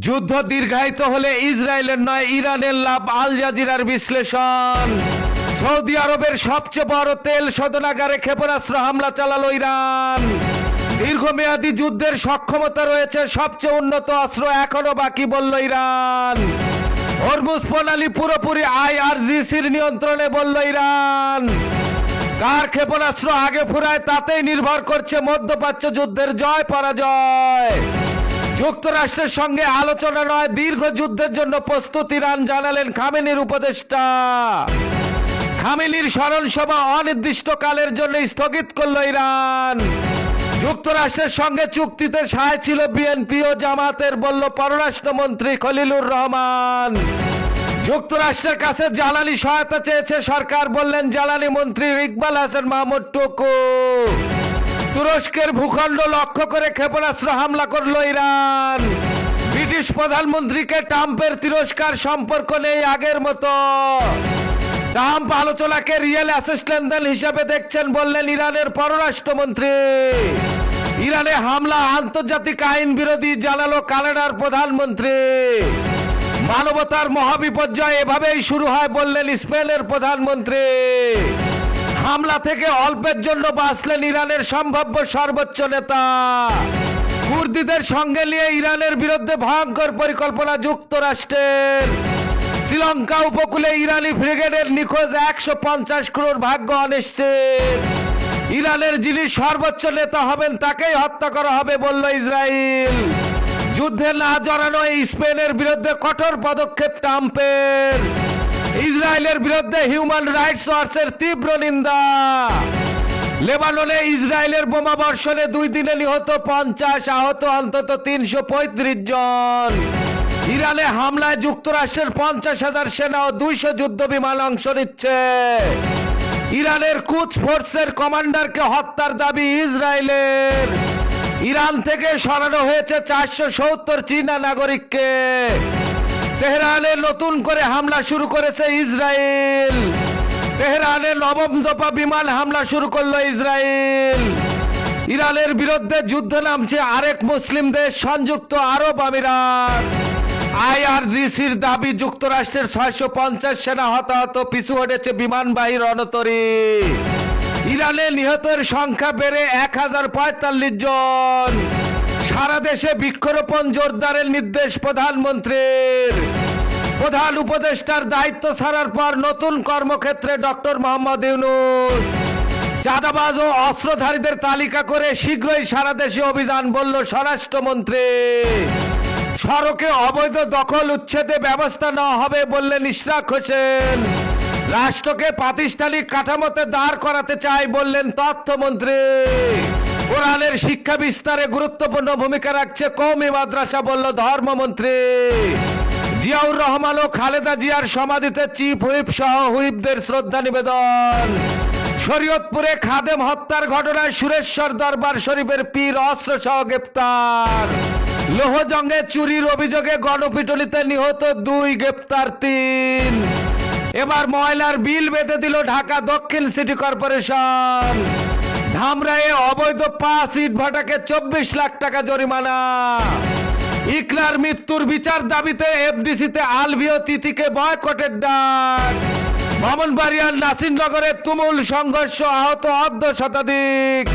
যুদ্ধ দীর্ঘায়িত হলে ইসরায়েলের নয় ইরানের লাভ, আল জাজিরার বিশ্লেষণ। সৌদি আরবের সবচেয়ে বড় তেল শোধনাগারে ক্ষেপণাস্ত্র হামলা চালালো ইরান। দীর্ঘমেয়াদী যুদ্ধের সক্ষমতা রয়েছে, সবচেয়ে উন্নত অস্ত্র এখনো বাকি বলল ইরান। হরমুজ প্রণালী পুরোপুরি আইআরজিসির নিয়ন্ত্রণে বলল ইরান। কার ক্ষেপণাস্ত্র আগে ফুরায় তাতেই নির্ভর করছে মধ্যপ্রাচ্য যুদ্ধের জয় পরাজয়। যুক্তরাষ্ট্রের সঙ্গে আলোচনা নয়, দীর্ঘ যুদ্ধের জন্য প্রস্তুত ইরান, জানালেন খামেনির উপদেষ্টা। খামেনির স্মরণ সভা অনির্দিষ্টকালের জন্য স্থগিত করল ইরান। যুক্তরাষ্ট্রের সঙ্গে চুক্তিতে সায় ছিল বিএনপি ও জামাতের, বলল পররাষ্ট্রমন্ত্রী খলিলুর রহমান। যুক্তরাষ্ট্রের কাছে জ্বালানি সহায়তা চেয়েছে সরকার, বললেন জ্বালানি মন্ত্রী ইকবাল হাসান মাহমুদ টুকু। তুরস্কের ভূখণ্ড লক্ষ্য করে ক্ষেপণাস্ত্র হামলা করল ইরান। ব্রিটিশ প্রধানমন্ত্রীকে ট্রাম্পের তিরস্কার, সম্পর্ক নেই আগের মতো। ট্রাম্প আলোচনাকে রিয়েল অ্যাসিস্ট্যান্ট হিসেবে দেখছেন, বললেন ইরানের পররাষ্ট্রমন্ত্রী। ইরানে হামলা আন্তর্জাতিক আইন বিরোধী, জানালো কানাডার প্রধানমন্ত্রী। মানবতার মহাবিপর্যয় এভাবেই শুরু হয়, বললেন স্পেনের প্রধানমন্ত্রী। হামলা থেকে অল্পের জন্য বাঁচলেন ইরানের সম্ভাব্য সর্বোচ্চ নেতা। কুর্দিদের সঙ্গে নিয়ে ইরানের বিরুদ্ধে ভয়ঙ্কর পরিকল্পনা যুক্তরাষ্ট্রের। শ্রীলঙ্কা উপকূলে ইরানি ব্রিগেডের নিখোঁজ 150 ক্রোড়, ভাগ্য অনিশ্চিত। ইরানের যিনি সর্বোচ্চ নেতা হবেন তাকেই হত্যা করা হবে, বলল ইসরায়েল। যুদ্ধে না জড়ানো স্পেনের বিরুদ্ধে কঠোর পদক্ষেপ ট্রাম্পের। ইসরায়েলের বিরুদ্ধে হিউম্যান রাইটস ওয়াচের তীব্র নিন্দা। লেবাননে ইসরায়েলের বোমাবর্ষণে 2 দিনে নিহত 50, আহত অন্তত 335 জন। ইরানে হামলায় যুক্তরাষ্ট্রের 50,000 সেনা ও 200 যুদ্ধ বিমান অংশ নিচ্ছে। ইরানের কুদস ফোর্সের কমান্ডারকে হত্যার দাবি ইসরায়েলের। ইরান থেকে সরানো হয়েছে 470 চীনা নাগরিককে। তেহরানে নতুন করে হামলা শুরু করেছে ইসরায়েল। তেহরানে 9ম দফা বিমান হামলা শুরু করলো ইসরায়েল। ইরানের বিরুদ্ধে যুদ্ধে নামছে আরেক মুসলিম দেশ, সংযুক্ত আরব আমিরাত। আইআরজিসির দাবি যুক্তরাষ্ট্রের 650 সেনা হতাহত, পিছু হটেছে বিমানবাহী রণতরী। ইরানে নিহতের সংখ্যা বেড়ে 1045 জন। সারা দেশে বৃক্ষরোপণ জোরদারের নির্দেশ প্রধানমন্ত্রীর। প্রধান উপদেষ্টার দায়িত্ব ছাড়ার পর নতুন কর্মক্ষেত্রে ডক্টর মোহাম্মদ ইউনূস। চাঁদাবাজ ও অস্ত্রধারীদের তালিকা করে শীঘ্রই সারা দেশে অভিযান, বলল স্বরাষ্ট্রমন্ত্রী। সড়কে অবৈধ দখল উচ্ছেদে ব্যবস্থা নেওয়া হবে, বললেন ইশরাক হোসেন। রাষ্ট্রকে প্রাতিষ্ঠানিক কাঠামোতে দাঁড় করাতে চাই, বললেন তথ্যমন্ত্রী। কোরআনের শিক্ষা বিস্তারে গুরুত্বপূর্ণ ভূমিকা রাখছে কওমি মাদ্রাসা, বলল ধর্মমন্ত্রী। জিয়াউর রহমান ও খালেদা জিয়ার সমাধিতে চিফ হুইপ সহ হুইপদের শ্রদ্ধা নিবেদন। শরীয়তপুরে খাদেম হত্যার ঘটনায় সুরেশ্বর দরবার শরীফের পীর অস্ত্র সহ গ্রেপ্তার। লোহজঙ্গে চুরির অভিযোগে গণপিটুনিতে নিহত 2, গ্রেপ্তার 3। এবার ময়লার বিল বেঁধে দিল ঢাকা দক্ষিণ সিটি কর্পোরেশন। ধামরায়ে অবৈধ 5 ইটভাটাকে 24 লাখ টাকা জরিমানা। ইকরার মৃত্যুর বিচার দাবিতে এফডিসিতে আলভিও তিথিকে বয়কটের ডাক। ব্রাহ্মণবাড়িয়ার নাসিরনগরে তুমুল সংঘর্ষ, আহত অর্ধ শতাধিক।